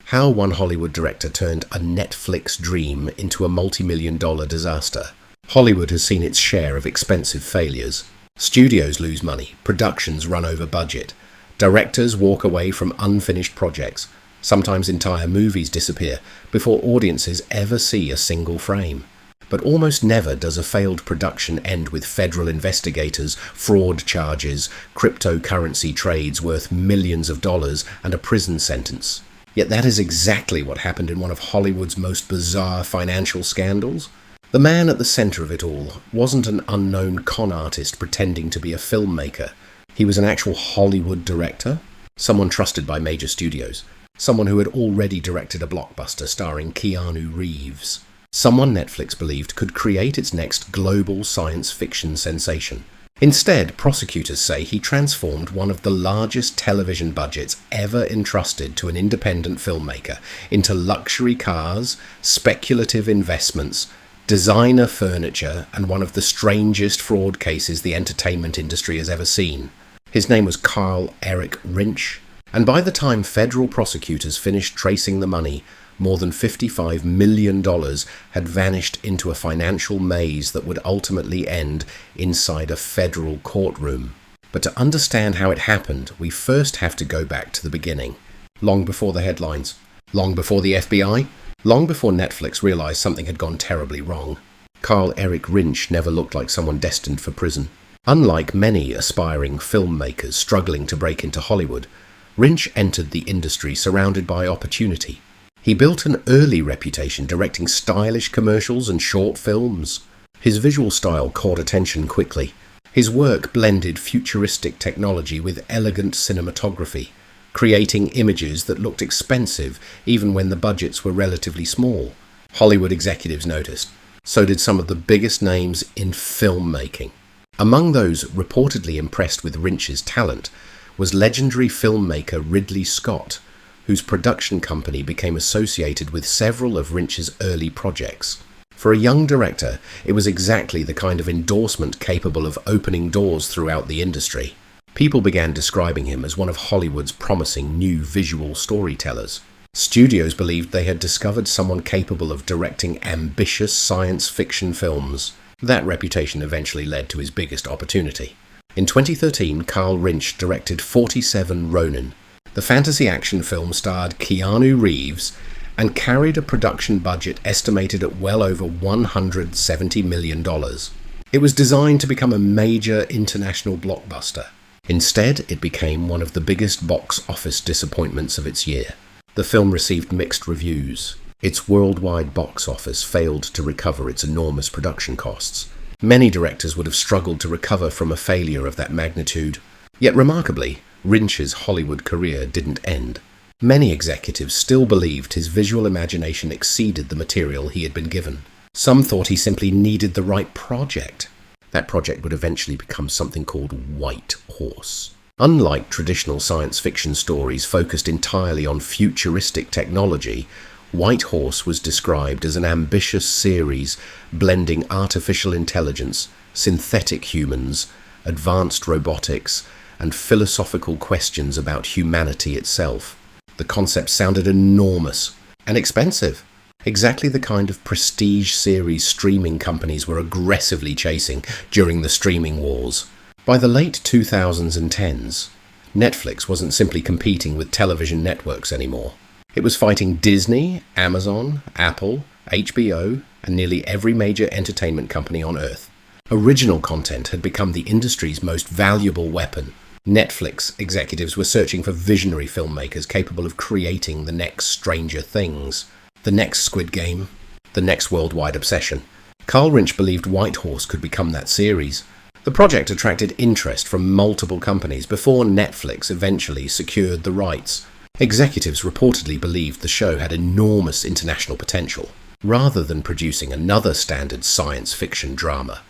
How one Hollywood director turned a Netflix dream into a multi-million-dollar disaster. Hollywood has seen its share of expensive failures. Studios lose money, productions run over budget, directors walk away from unfinished projects, sometimes entire movies disappear before audiences ever see a single frame. But almost never does a failed production end with federal investigators, fraud charges, cryptocurrency trades worth millions of dollars, and a prison sentence. Yet that is exactly what happened in one of Hollywood's most bizarre financial scandals. The man at the center of it all wasn't an unknown con artist pretending to be a filmmaker. He was an actual Hollywood director, someone trusted by major studios, someone who had already directed a blockbuster starring Keanu Reeves. Someone Netflix believed could create its next global science fiction sensation. Instead, prosecutors say he transformed one of the largest television budgets ever entrusted to an independent filmmaker into luxury cars, speculative investments, designer furniture, and one of the strangest fraud cases the entertainment industry has ever seen. His name was Carl Erik Rinsch, and by the time federal prosecutors finished tracing the money, more than $55 million had vanished into a financial maze that would ultimately end inside a federal courtroom. But to understand how it happened, we first have to go back to the beginning. Long before the headlines. Long before the FBI. Long before Netflix realized something had gone terribly wrong. Carl Erik Rinsch never looked like someone destined for prison. Unlike many aspiring filmmakers struggling to break into Hollywood, Rinsch entered the industry surrounded by opportunity. He built an early reputation directing stylish commercials and short films. His visual style caught attention quickly. His work blended futuristic technology with elegant cinematography, creating images that looked expensive even when the budgets were relatively small. Hollywood executives noticed. So did some of the biggest names in filmmaking. Among those reportedly impressed with Rinsch's talent was legendary filmmaker Ridley Scott, whose production company became associated with several of Rinsch's early projects. For a young director, it was exactly the kind of endorsement capable of opening doors throughout the industry. People began describing him as one of Hollywood's promising new visual storytellers. Studios believed they had discovered someone capable of directing ambitious science fiction films. That reputation eventually led to his biggest opportunity. In 2013, Carl Rinsch directed 47 Ronin. The fantasy action film starred Keanu Reeves and carried a production budget estimated at well over $170 million. It was designed to become a major international blockbuster. Instead, it became one of the biggest box office disappointments of its year. The film received mixed reviews. Its worldwide box office failed to recover its enormous production costs. Many directors would have struggled to recover from a failure of that magnitude. Yet remarkably, Rinsch's Hollywood career didn't end. Many executives still believed his visual imagination exceeded the material he had been given. Some thought he simply needed the right project. That project would eventually become something called White Horse. Unlike traditional science fiction stories focused entirely on futuristic technology, White Horse was described as an ambitious series blending artificial intelligence, synthetic humans, advanced robotics, and philosophical questions about humanity itself. The concept sounded enormous and expensive, exactly the kind of prestige series streaming companies were aggressively chasing during the streaming wars. By the late 2000s and 10s, Netflix wasn't simply competing with television networks anymore. It was fighting Disney, Amazon, Apple, HBO, and nearly every major entertainment company on Earth. Original content had become the industry's most valuable weapon. Netflix executives were searching for visionary filmmakers capable of creating the next Stranger Things, the next Squid Game, the next worldwide obsession. Carl Rinsch believed White Horse could become that series. The project attracted interest from multiple companies before Netflix eventually secured the rights. Executives reportedly believed the show had enormous international potential. Rather than producing another standard science fiction drama,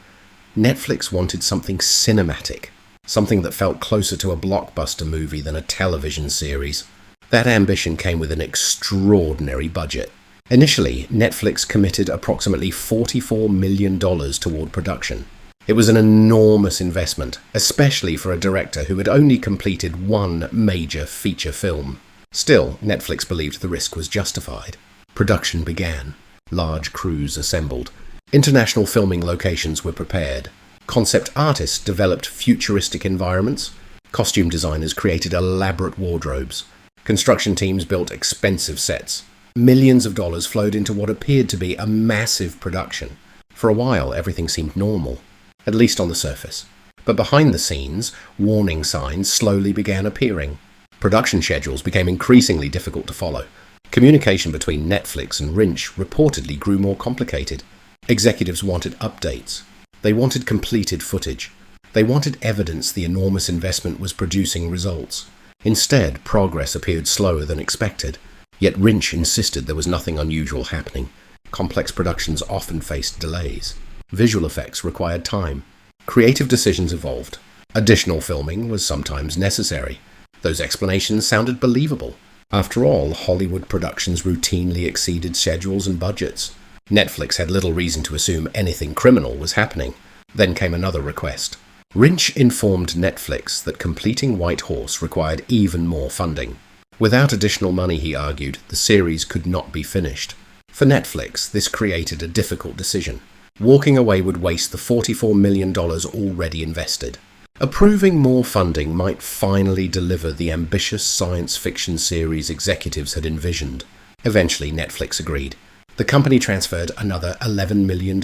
Netflix wanted something cinematic, something that felt closer to a blockbuster movie than a television series. That ambition came with an extraordinary budget. Initially, Netflix committed approximately $44 million toward production. It was an enormous investment, especially for a director who had only completed one major feature film. Still, Netflix believed the risk was justified. Production began. Large crews assembled. International filming locations were prepared. Concept artists developed futuristic environments. Costume designers created elaborate wardrobes. Construction teams built expensive sets. Millions of dollars flowed into what appeared to be a massive production. For a while, everything seemed normal, at least on the surface. But behind the scenes, warning signs slowly began appearing. Production schedules became increasingly difficult to follow. Communication between Netflix and Rinsch reportedly grew more complicated. Executives wanted updates. They wanted completed footage. They wanted evidence the enormous investment was producing results. Instead, progress appeared slower than expected. Yet Rinsch insisted there was nothing unusual happening. Complex productions often faced delays. Visual effects required time. Creative decisions evolved. Additional filming was sometimes necessary. Those explanations sounded believable. After all, Hollywood productions routinely exceeded schedules and budgets. Netflix had little reason to assume anything criminal was happening. Then came another request. Rinsch informed Netflix that completing White Horse required even more funding. Without additional money, he argued, the series could not be finished. For Netflix, this created a difficult decision. Walking away would waste the $44 million already invested. Approving more funding might finally deliver the ambitious science fiction series executives had envisioned. Eventually, Netflix agreed. The company transferred another $11 million.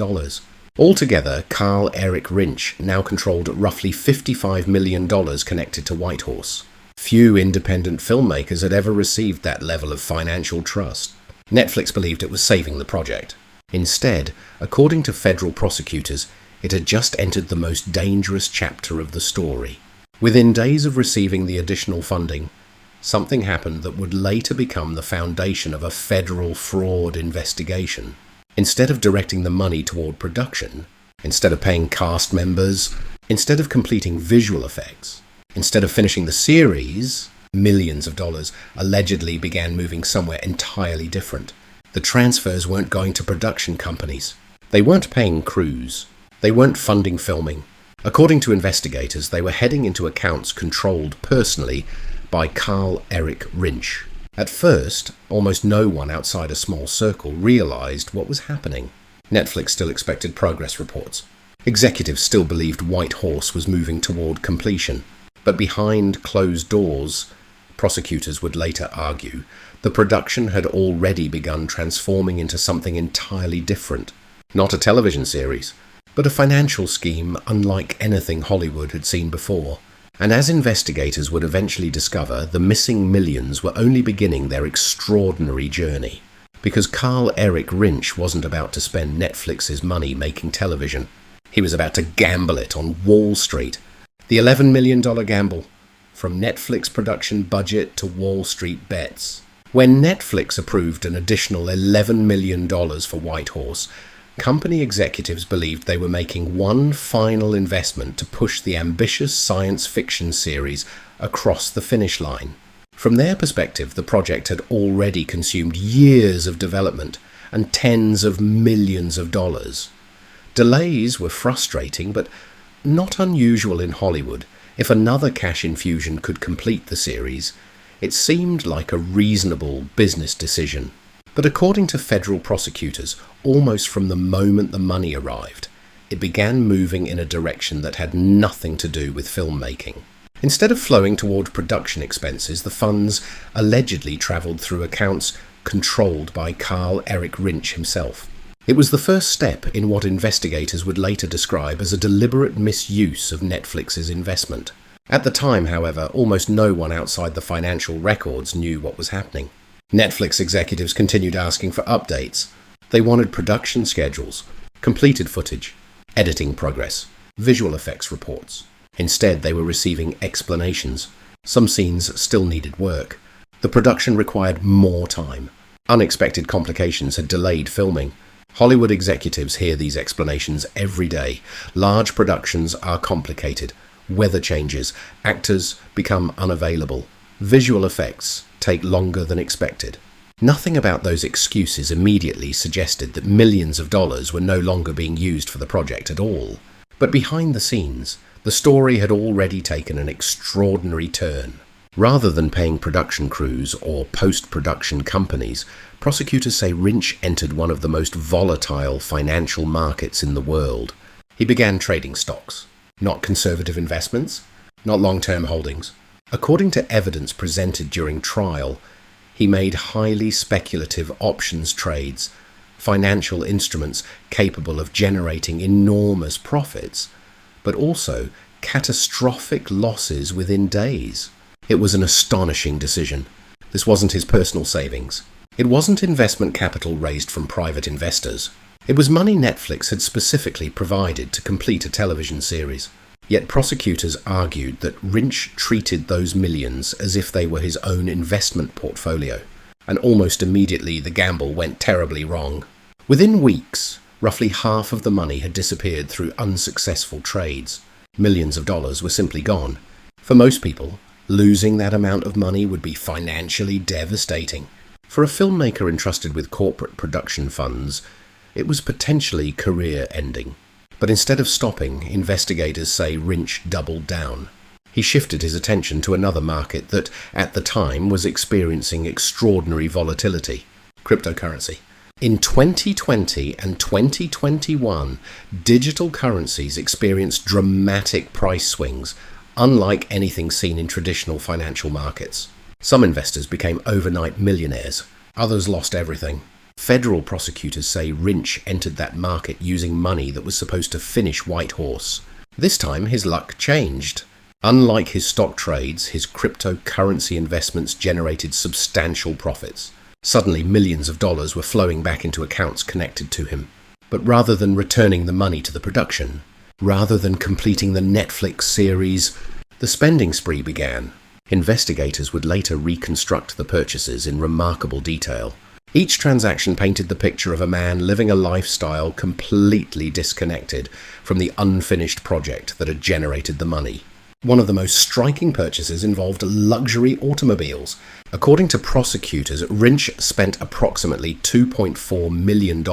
Altogether, Carl Erik Rinsch now controlled roughly $55 million connected to White Horse. Few independent filmmakers had ever received that level of financial trust. Netflix believed it was saving the project. Instead, according to federal prosecutors, it had just entered the most dangerous chapter of the story. Within days of receiving the additional funding, something happened that would later become the foundation of a federal fraud investigation. Instead of directing the money toward production, instead of paying cast members, instead of completing visual effects, instead of finishing the series, millions of dollars allegedly began moving somewhere entirely different. The transfers weren't going to production companies. They weren't paying crews. They weren't funding filming. According to investigators, they were heading into accounts controlled personally by Carl Erik Rinsch. At first, almost no one outside a small circle realized what was happening. Netflix still expected progress reports. Executives still believed White Horse was moving toward completion. But behind closed doors, prosecutors would later argue, the production had already begun transforming into something entirely different. Not a television series, but a financial scheme unlike anything Hollywood had seen before. And as investigators would eventually discover, the missing millions were only beginning their extraordinary journey. Because Carl Erik Rinsch wasn't about to spend Netflix's money making television. He was about to gamble it on Wall Street. The $11 million gamble. From Netflix production budget to Wall Street bets. When Netflix approved an additional $11 million for White Horse, company executives believed they were making one final investment to push the ambitious science fiction series across the finish line. From their perspective, the project had already consumed years of development and tens of millions of dollars. Delays were frustrating, but not unusual in Hollywood. If another cash infusion could complete the series, it seemed like a reasonable business decision. But according to federal prosecutors, almost from the moment the money arrived, it began moving in a direction that had nothing to do with filmmaking. Instead of flowing toward production expenses, the funds allegedly travelled through accounts controlled by Carl Erik Rinsch himself. It was the first step in what investigators would later describe as a deliberate misuse of Netflix's investment. At the time, however, almost no one outside the financial records knew what was happening. Netflix executives continued asking for updates. They wanted production schedules, completed footage, editing progress, visual effects reports. Instead, they were receiving explanations. Some scenes still needed work. The production required more time. Unexpected complications had delayed filming. Hollywood executives hear these explanations every day. Large productions are complicated. Weather changes. Actors become unavailable. Visual effects take longer than expected. Nothing about those excuses immediately suggested that millions of dollars were no longer being used for the project at all. But behind the scenes, the story had already taken an extraordinary turn. Rather than paying production crews or post-production companies, prosecutors say Rinsch entered one of the most volatile financial markets in the world. He began trading stocks, not conservative investments, not long-term holdings. According to evidence presented during trial, he made highly speculative options trades, financial instruments capable of generating enormous profits, but also catastrophic losses within days. It was an astonishing decision. This wasn't his personal savings. It wasn't investment capital raised from private investors. It was money Netflix had specifically provided to complete a television series. Yet prosecutors argued that Rinsch treated those millions as if they were his own investment portfolio, and almost immediately the gamble went terribly wrong. Within weeks, roughly half of the money had disappeared through unsuccessful trades. Millions of dollars were simply gone. For most people, losing that amount of money would be financially devastating. For a filmmaker entrusted with corporate production funds, it was potentially career-ending. But instead of stopping, investigators say Rinsch doubled down. He shifted his attention to another market that, at the time, was experiencing extraordinary volatility: cryptocurrency. In 2020 and 2021, digital currencies experienced dramatic price swings, unlike anything seen in traditional financial markets. Some investors became overnight millionaires. Others lost everything. Federal prosecutors say Rinsch entered that market using money that was supposed to finish Whitehorse. This time, his luck changed. Unlike his stock trades, his cryptocurrency investments generated substantial profits. Suddenly, millions of dollars were flowing back into accounts connected to him. But rather than returning the money to the production, rather than completing the Netflix series, the spending spree began. Investigators would later reconstruct the purchases in remarkable detail. Each transaction painted the picture of a man living a lifestyle completely disconnected from the unfinished project that had generated the money. One of the most striking purchases involved luxury automobiles. According to prosecutors, Rinsch spent approximately $2.4 million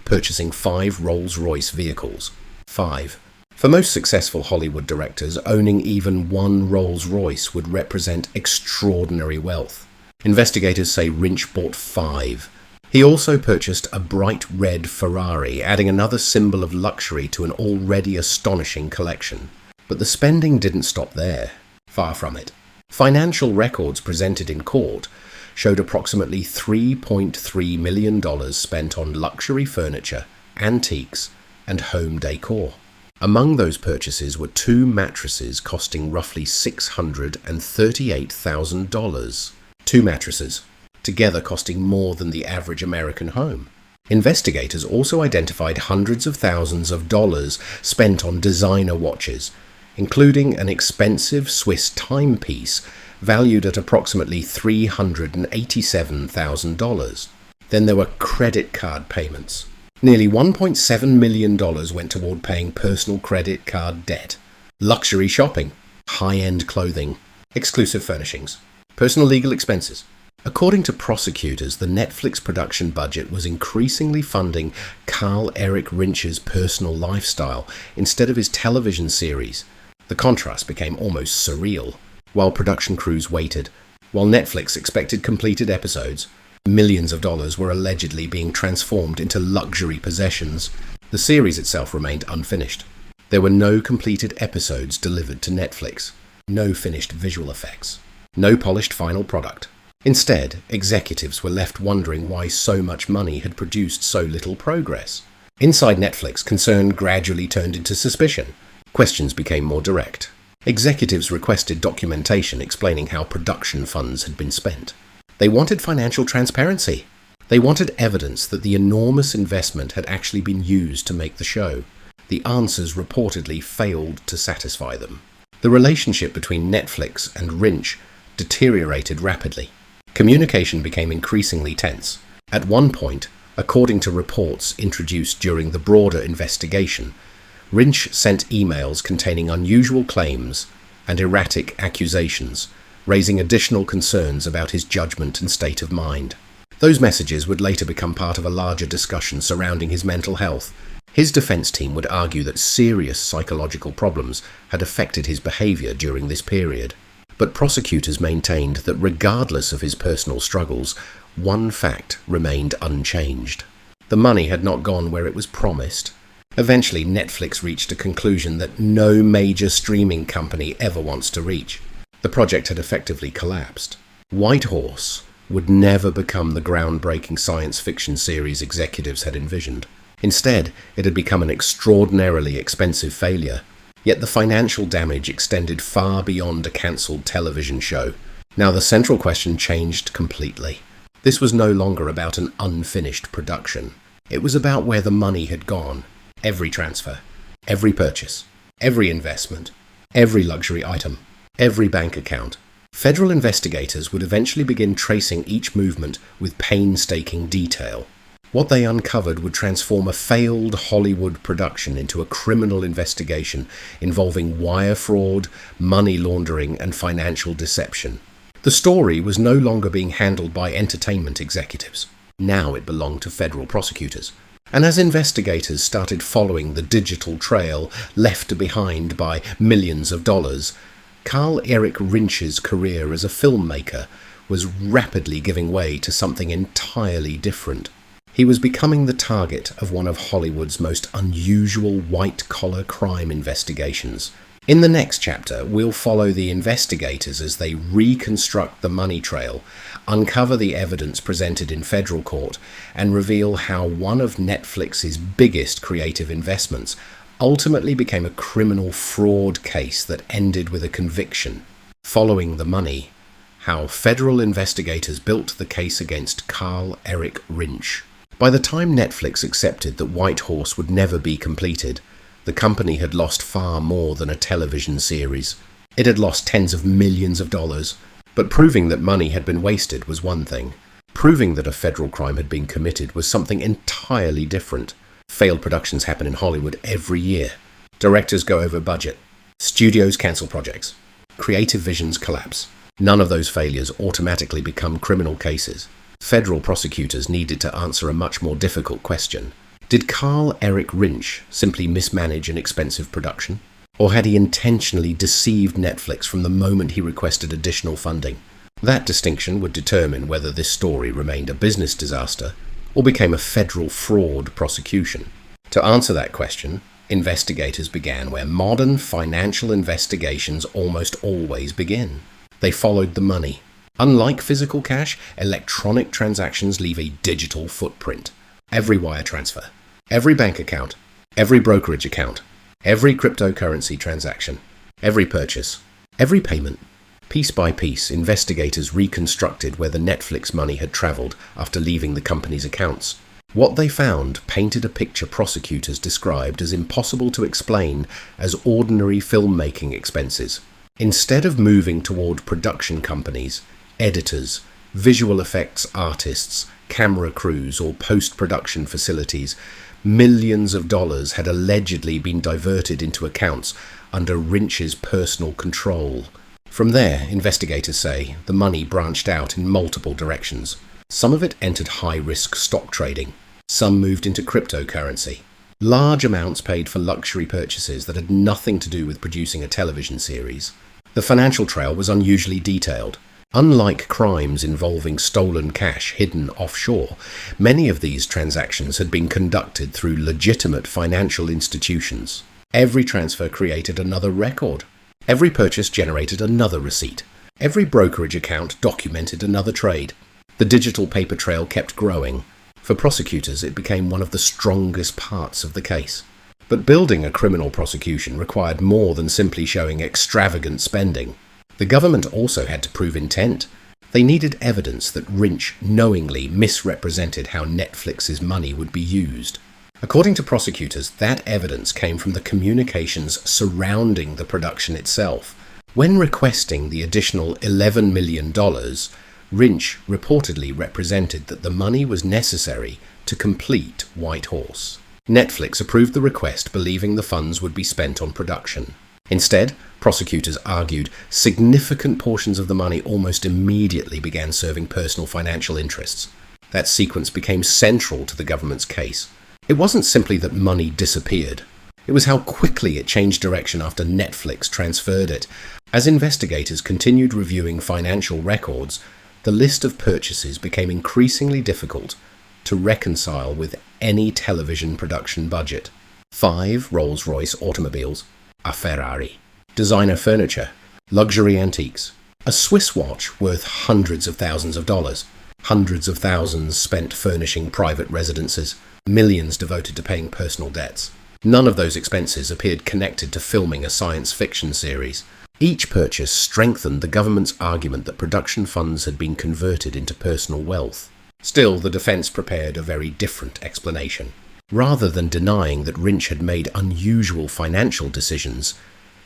purchasing 5 Rolls-Royce vehicles. 5. For most successful Hollywood directors, owning even one Rolls-Royce would represent extraordinary wealth. Investigators say Rinsch bought 5. He also purchased a bright red Ferrari, adding another symbol of luxury to an already astonishing collection. But the spending didn't stop there. Far from it. Financial records presented in court showed approximately $3.3 million spent on luxury furniture, antiques, and home decor. Among those purchases were 2 mattresses costing roughly $638,000. 2 mattresses, together costing more than the average American home. Investigators also identified hundreds of thousands of dollars spent on designer watches, including an expensive Swiss timepiece valued at approximately $387,000. Then there were credit card payments. Nearly $1.7 million went toward paying personal credit card debt, luxury shopping, high-end clothing, exclusive furnishings, personal legal expenses. According to prosecutors, the Netflix production budget was increasingly funding Carl Erik Rinsch's personal lifestyle instead of his television series. The contrast became almost surreal. While production crews waited, while Netflix expected completed episodes, millions of dollars were allegedly being transformed into luxury possessions. The series itself remained unfinished. There were no completed episodes delivered to Netflix, no finished visual effects, no polished final product. Instead, executives were left wondering why so much money had produced so little progress. Inside Netflix, concern gradually turned into suspicion. Questions became more direct. Executives requested documentation explaining how production funds had been spent. They wanted financial transparency. They wanted evidence that the enormous investment had actually been used to make the show. The answers reportedly failed to satisfy them. The relationship between Netflix and Rinsch deteriorated rapidly. Communication became increasingly tense. At one point, according to reports introduced during the broader investigation, Rinsch sent emails containing unusual claims and erratic accusations, raising additional concerns about his judgment and state of mind. Those messages would later become part of a larger discussion surrounding his mental health. His defense team would argue that serious psychological problems had affected his behavior during this period. But prosecutors maintained that regardless of his personal struggles, one fact remained unchanged. The money had not gone where it was promised. Eventually, Netflix reached a conclusion that no major streaming company ever wants to reach. The project had effectively collapsed. White Horse would never become the groundbreaking science fiction series executives had envisioned. Instead, it had become an extraordinarily expensive failure. Yet the financial damage extended far beyond a cancelled television show. Now the central question changed completely. This was no longer about an unfinished production. It was about where the money had gone. Every transfer, every purchase, every investment, every luxury item, every bank account. Federal investigators would eventually begin tracing each movement with painstaking detail. What they uncovered would transform a failed Hollywood production into a criminal investigation involving wire fraud, money laundering, and financial deception. The story was no longer being handled by entertainment executives. Now it belonged to federal prosecutors. And as investigators started following the digital trail left behind by millions of dollars, Carl Erik Rinsch's career as a filmmaker was rapidly giving way to something entirely different. He was becoming the target of one of Hollywood's most unusual white-collar crime investigations. In the next chapter, we'll follow the investigators as they reconstruct the money trail, uncover the evidence presented in federal court, and reveal how one of Netflix's biggest creative investments ultimately became a criminal fraud case that ended with a conviction. Following the money, how federal investigators built the case against Carl Erik Rinsch. By the time Netflix accepted that White Horse would never be completed, the company had lost far more than a television series. It had lost tens of millions of dollars. But proving that money had been wasted was one thing. Proving that a federal crime had been committed was something entirely different. Failed productions happen in Hollywood every year. Directors go over budget. Studios cancel projects. Creative visions collapse. None of those failures automatically become criminal cases. Federal prosecutors needed to answer a much more difficult question. Did Carl Erik Rinsch simply mismanage an expensive production? Or had he intentionally deceived Netflix from the moment he requested additional funding? That distinction would determine whether this story remained a business disaster or became a federal fraud prosecution. To answer that question, investigators began where modern financial investigations almost always begin. They followed the money. Unlike physical cash, electronic transactions leave a digital footprint. Every wire transfer, every bank account, every brokerage account, every cryptocurrency transaction, every purchase, every payment. Piece by piece, investigators reconstructed where the Netflix money had traveled after leaving the company's accounts. What they found painted a picture prosecutors described as impossible to explain as ordinary filmmaking expenses. Instead of moving toward production companies, editors, visual effects artists, camera crews, or post-production facilities, millions of dollars had allegedly been diverted into accounts under Rinsch's personal control. From there, investigators say, the money branched out in multiple directions. Some of it entered high-risk stock trading. Some moved into cryptocurrency. Large amounts paid for luxury purchases that had nothing to do with producing a television series. The financial trail was unusually detailed. Unlike crimes involving stolen cash hidden offshore, many of these transactions had been conducted through legitimate financial institutions. Every transfer created another record. Every purchase generated another receipt. Every brokerage account documented another trade. The digital paper trail kept growing. For prosecutors, it became one of the strongest parts of the case. But building a criminal prosecution required more than simply showing extravagant spending. The government also had to prove intent. They needed evidence that Rinsch knowingly misrepresented how Netflix's money would be used. According to prosecutors, that evidence came from the communications surrounding the production itself. When requesting the additional $11 million, Rinsch reportedly represented that the money was necessary to complete White Horse. Netflix approved the request, believing the funds would be spent on production. Instead, prosecutors argued significant portions of the money almost immediately began serving personal financial interests. That sequence became central to the government's case. It wasn't simply that money disappeared. It was how quickly it changed direction after Netflix transferred it. As investigators continued reviewing financial records, the list of purchases became increasingly difficult to reconcile with any television production budget. 5 Rolls-Royce automobiles, a Ferrari, designer furniture, luxury antiques, a Swiss watch worth hundreds of thousands of dollars, hundreds of thousands spent furnishing private residences, millions devoted to paying personal debts. None of those expenses appeared connected to filming a science fiction series. Each purchase strengthened the government's argument that production funds had been converted into personal wealth. Still, the defense prepared a very different explanation. Rather than denying that Rinsch had made unusual financial decisions,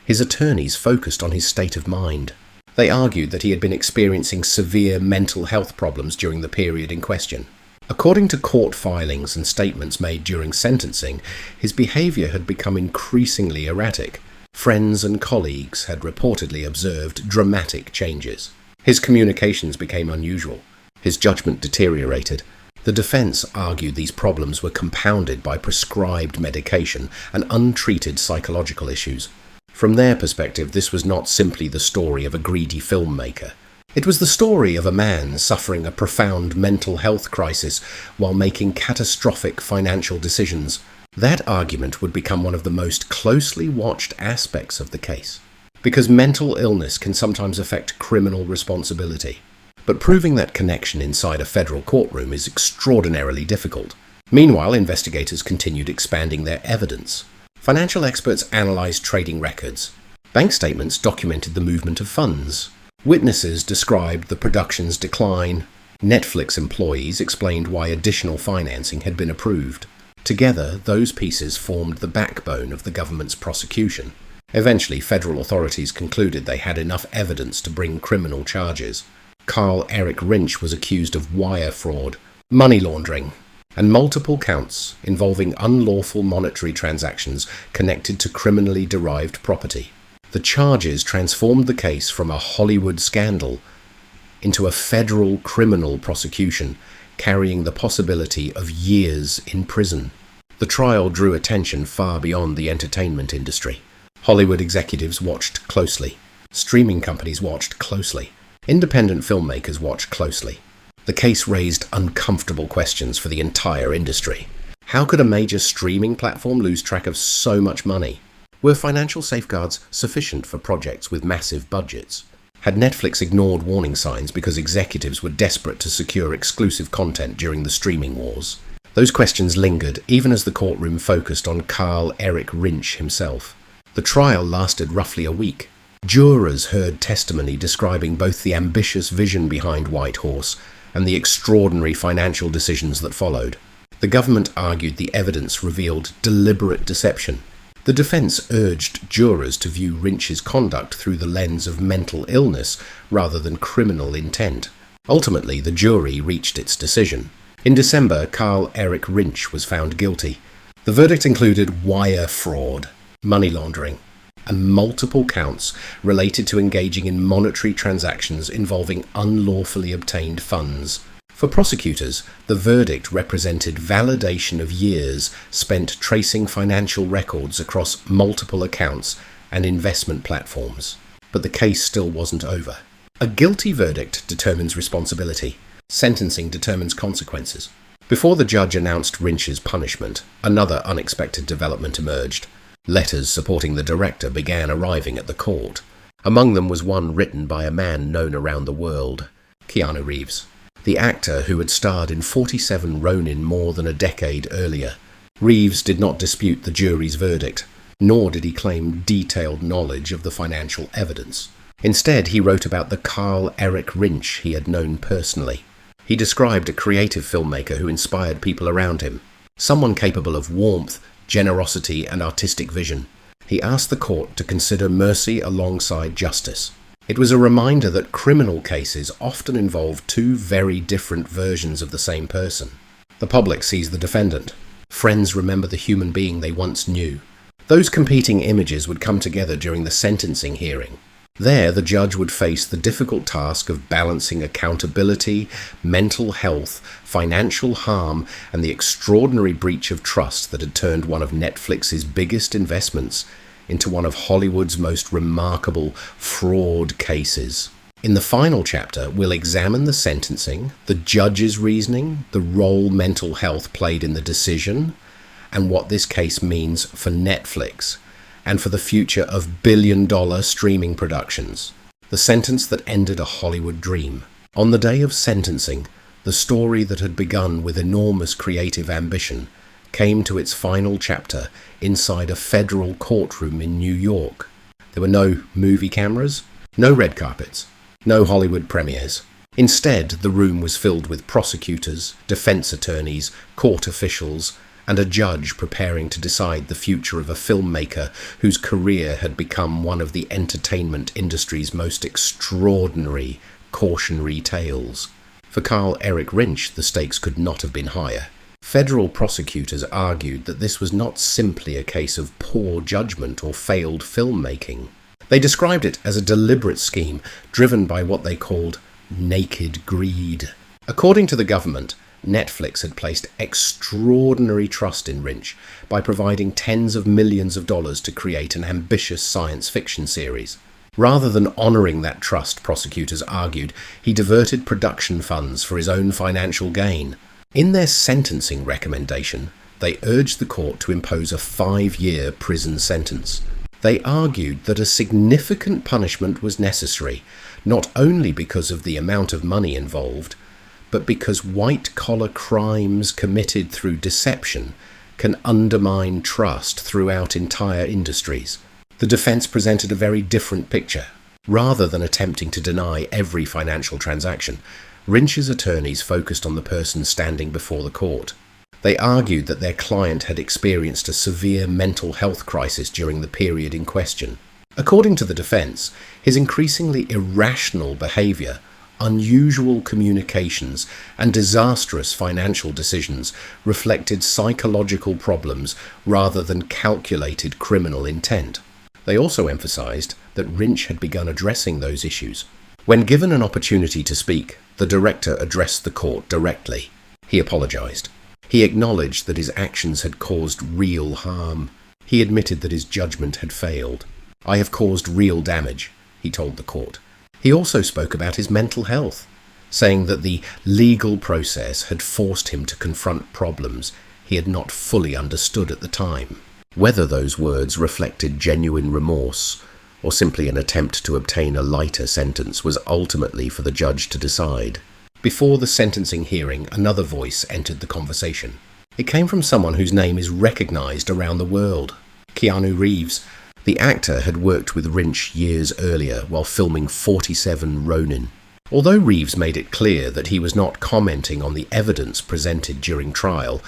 his attorneys focused on his state of mind. They argued that he had been experiencing severe mental health problems during the period in question. According to court filings and statements made during sentencing, his behavior had become increasingly erratic. Friends and colleagues had reportedly observed dramatic changes. His communications became unusual. His judgment deteriorated. The defense argued these problems were compounded by prescribed medication and untreated psychological issues. From their perspective, this was not simply the story of a greedy filmmaker. It was the story of a man suffering a profound mental health crisis while making catastrophic financial decisions. That argument would become one of the most closely watched aspects of the case, because mental illness can sometimes affect criminal responsibility. But proving that connection inside a federal courtroom is extraordinarily difficult. Meanwhile, investigators continued expanding their evidence. Financial experts analyzed trading records. Bank statements documented the movement of funds. Witnesses described the production's decline. Netflix employees explained why additional financing had been approved. Together, those pieces formed the backbone of the government's prosecution. Eventually, federal authorities concluded they had enough evidence to bring criminal charges. Carl Erik Rinsch was accused of wire fraud, money laundering, and multiple counts involving unlawful monetary transactions connected to criminally derived property. The charges transformed the case from a Hollywood scandal into a federal criminal prosecution, carrying the possibility of years in prison. The trial drew attention far beyond the entertainment industry. Hollywood executives watched closely. Streaming companies watched closely. Independent filmmakers watched closely. The case raised uncomfortable questions for the entire industry. How could a major streaming platform lose track of so much money? Were financial safeguards sufficient for projects with massive budgets? Had Netflix ignored warning signs because executives were desperate to secure exclusive content during the streaming wars? Those questions lingered even as the courtroom focused on Carl Erik Rinsch himself. The trial lasted roughly a week. Jurors heard testimony describing both the ambitious vision behind White Horse and the extraordinary financial decisions that followed. The government argued the evidence revealed deliberate deception. The defense urged jurors to view Rinsch's conduct through the lens of mental illness rather than criminal intent. Ultimately, the jury reached its decision. In December, Carl Erik Rinsch was found guilty. The verdict included wire fraud, money laundering, and multiple counts related to engaging in monetary transactions involving unlawfully obtained funds. For prosecutors, the verdict represented validation of years spent tracing financial records across multiple accounts and investment platforms. But the case still wasn't over. A guilty verdict determines responsibility. Sentencing determines consequences. Before the judge announced Rinsch's punishment, another unexpected development emerged. Letters supporting the director began arriving at the court. Among them was one written by a man known around the world, Keanu Reeves, the actor who had starred in 47 Ronin more than a decade earlier. Reeves did not dispute the jury's verdict, nor did he claim detailed knowledge of the financial evidence. Instead, he wrote about the Carl Erik Rinsch he had known personally. He described a creative filmmaker who inspired people around him, someone capable of warmth, generosity, and artistic vision. He asked the court to consider mercy alongside justice. It was a reminder that criminal cases often involve two very different versions of the same person. The public sees the defendant. Friends remember the human being they once knew. Those competing images would come together during the sentencing hearing. There, the judge would face the difficult task of balancing accountability, mental health, financial harm, and the extraordinary breach of trust that had turned one of Netflix's biggest investments into one of Hollywood's most remarkable fraud cases. In the final chapter, we'll examine the sentencing, the judge's reasoning, the role mental health played in the decision, and what this case means for Netflix and for the future of billion-dollar streaming productions. The sentence that ended a Hollywood dream. On the day of sentencing, the story that had begun with enormous creative ambition came to its final chapter inside a federal courtroom in New York. There were no movie cameras, no red carpets, no Hollywood premieres. Instead, the room was filled with prosecutors, defense attorneys, court officials, and a judge preparing to decide the future of a filmmaker whose career had become one of the entertainment industry's most extraordinary cautionary tales. For Carl Erik Rinsch, the stakes could not have been higher. Federal prosecutors argued that this was not simply a case of poor judgment or failed filmmaking. They described it as a deliberate scheme driven by what they called naked greed. According to the government, Netflix had placed extraordinary trust in Rinsch by providing tens of millions of dollars to create an ambitious science fiction series. Rather than honouring that trust, prosecutors argued, he diverted production funds for his own financial gain. In their sentencing recommendation, they urged the court to impose a 5-year prison sentence. They argued that a significant punishment was necessary, not only because of the amount of money involved, but because white-collar crimes committed through deception can undermine trust throughout entire industries. The defense presented a very different picture. Rather than attempting to deny every financial transaction, Rinsch's attorneys focused on the person standing before the court. They argued that their client had experienced a severe mental health crisis during the period in question. According to the defense, his increasingly irrational behavior, unusual communications, and disastrous financial decisions reflected psychological problems rather than calculated criminal intent. They also emphasized that Rinsch had begun addressing those issues. When given an opportunity to speak, the director addressed the court directly. He apologized. He acknowledged that his actions had caused real harm. He admitted that his judgment had failed. "I have caused real damage," he told the court. He also spoke about his mental health, saying that the legal process had forced him to confront problems he had not fully understood at the time. Whether those words reflected genuine remorse or simply an attempt to obtain a lighter sentence was ultimately for the judge to decide. Before the sentencing hearing, another voice entered the conversation. It came from someone whose name is recognized around the world, Keanu Reeves. The actor had worked with Rinsch years earlier while filming 47 Ronin. Although Reeves made it clear that he was not commenting on the evidence presented during trial,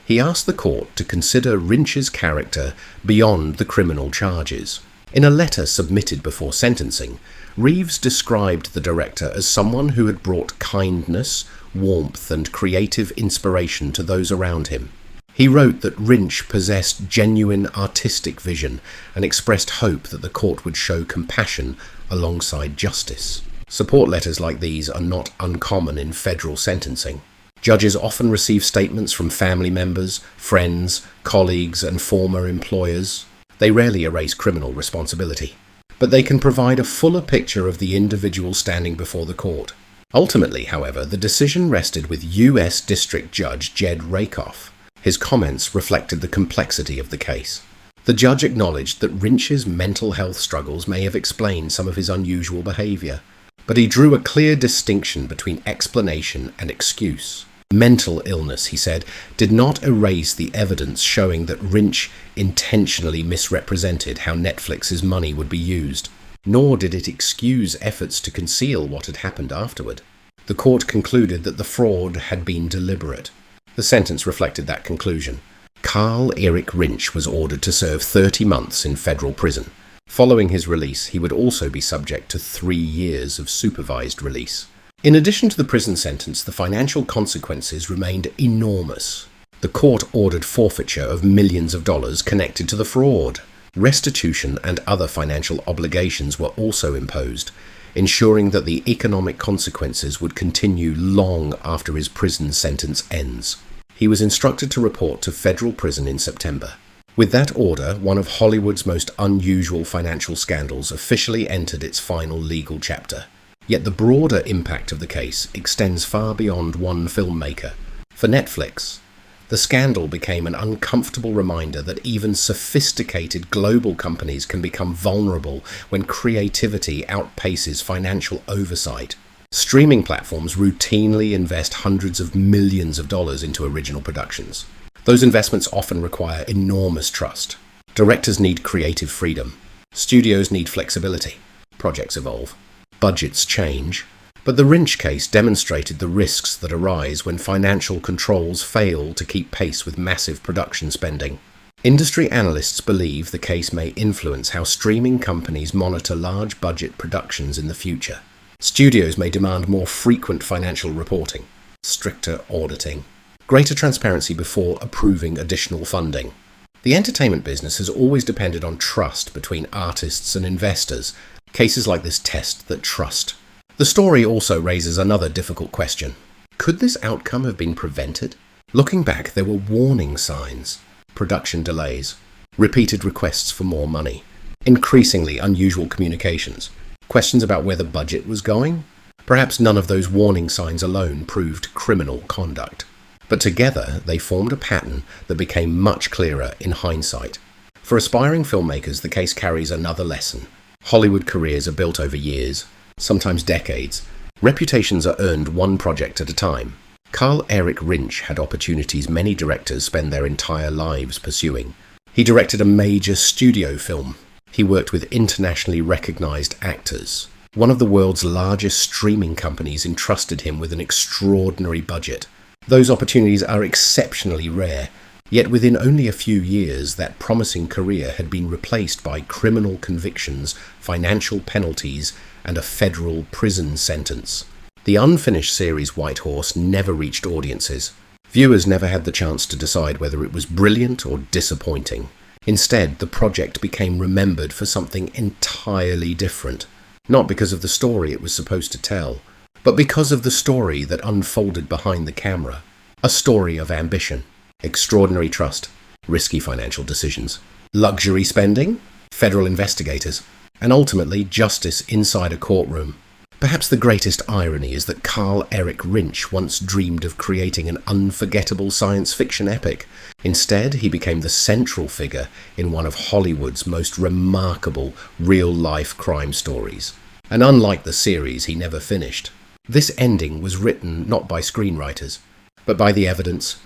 he asked the court to consider Rinsch's character beyond the criminal charges. In a letter submitted before sentencing, Reeves described the director as someone who had brought kindness, warmth, and creative inspiration to those around him. He wrote that Rinsch possessed genuine artistic vision and expressed hope that the court would show compassion alongside justice. Support letters like these are not uncommon in federal sentencing. Judges often receive statements from family members, friends, colleagues, and former employers. They rarely erase criminal responsibility, but they can provide a fuller picture of the individual standing before the court. Ultimately, however, the decision rested with U.S. District Judge Jed Rakoff. His comments reflected the complexity of the case. The judge acknowledged that Rinsch's mental health struggles may have explained some of his unusual behavior, but he drew a clear distinction between explanation and excuse. Mental illness, he said, did not erase the evidence showing that Rinsch intentionally misrepresented how Netflix's money would be used, nor did it excuse efforts to conceal what had happened afterward. The court concluded that the fraud had been deliberate. The sentence reflected that conclusion. Carl Erik Rinsch was ordered to serve 30 months in federal prison. Following his release, he would also be subject to 3 years of supervised release. In addition to the prison sentence, the financial consequences remained enormous. The court ordered forfeiture of millions of dollars connected to the fraud. Restitution and other financial obligations were also imposed, ensuring that the economic consequences would continue long after his prison sentence ends. He was instructed to report to federal prison in September. With that order, one of Hollywood's most unusual financial scandals officially entered its final legal chapter. Yet the broader impact of the case extends far beyond one filmmaker. For Netflix, the scandal became an uncomfortable reminder that even sophisticated global companies can become vulnerable when creativity outpaces financial oversight. Streaming platforms routinely invest hundreds of millions of dollars into original productions. Those investments often require enormous trust. Directors need creative freedom. Studios need flexibility. Projects evolve. Budgets change. But the Rinsch case demonstrated the risks that arise when financial controls fail to keep pace with massive production spending. Industry analysts believe the case may influence how streaming companies monitor large budget productions in the future. Studios may demand more frequent financial reporting, stricter auditing, greater transparency before approving additional funding. The entertainment business has always depended on trust between artists and investors. Cases like this test that trust. The story also raises another difficult question. Could this outcome have been prevented? Looking back, there were warning signs, production delays, repeated requests for more money, increasingly unusual communications, questions about where the budget was going. Perhaps none of those warning signs alone proved criminal conduct. But together, they formed a pattern that became much clearer in hindsight. For aspiring filmmakers, the case carries another lesson. Hollywood careers are built over years, sometimes decades. Reputations are earned one project at a time. Carl Erik Rinsch had opportunities many directors spend their entire lives pursuing. He directed a major studio film. He worked with internationally recognized actors. One of the world's largest streaming companies entrusted him with an extraordinary budget. Those opportunities are exceptionally rare, yet within only a few years that promising career had been replaced by criminal convictions, financial penalties, and a federal prison sentence. The unfinished series White Horse never reached audiences. Viewers never had the chance to decide whether it was brilliant or disappointing. Instead, the project became remembered for something entirely different. Not because of the story it was supposed to tell, but because of the story that unfolded behind the camera. A story of ambition, extraordinary trust, risky financial decisions, luxury spending, federal investigators, and ultimately justice inside a courtroom. Perhaps the greatest irony is that Carl Erik Rinsch once dreamed of creating an unforgettable science fiction epic. Instead, he became the central figure in one of Hollywood's most remarkable real-life crime stories. And unlike the series, he never finished. This ending was written not by screenwriters, but by the evidence,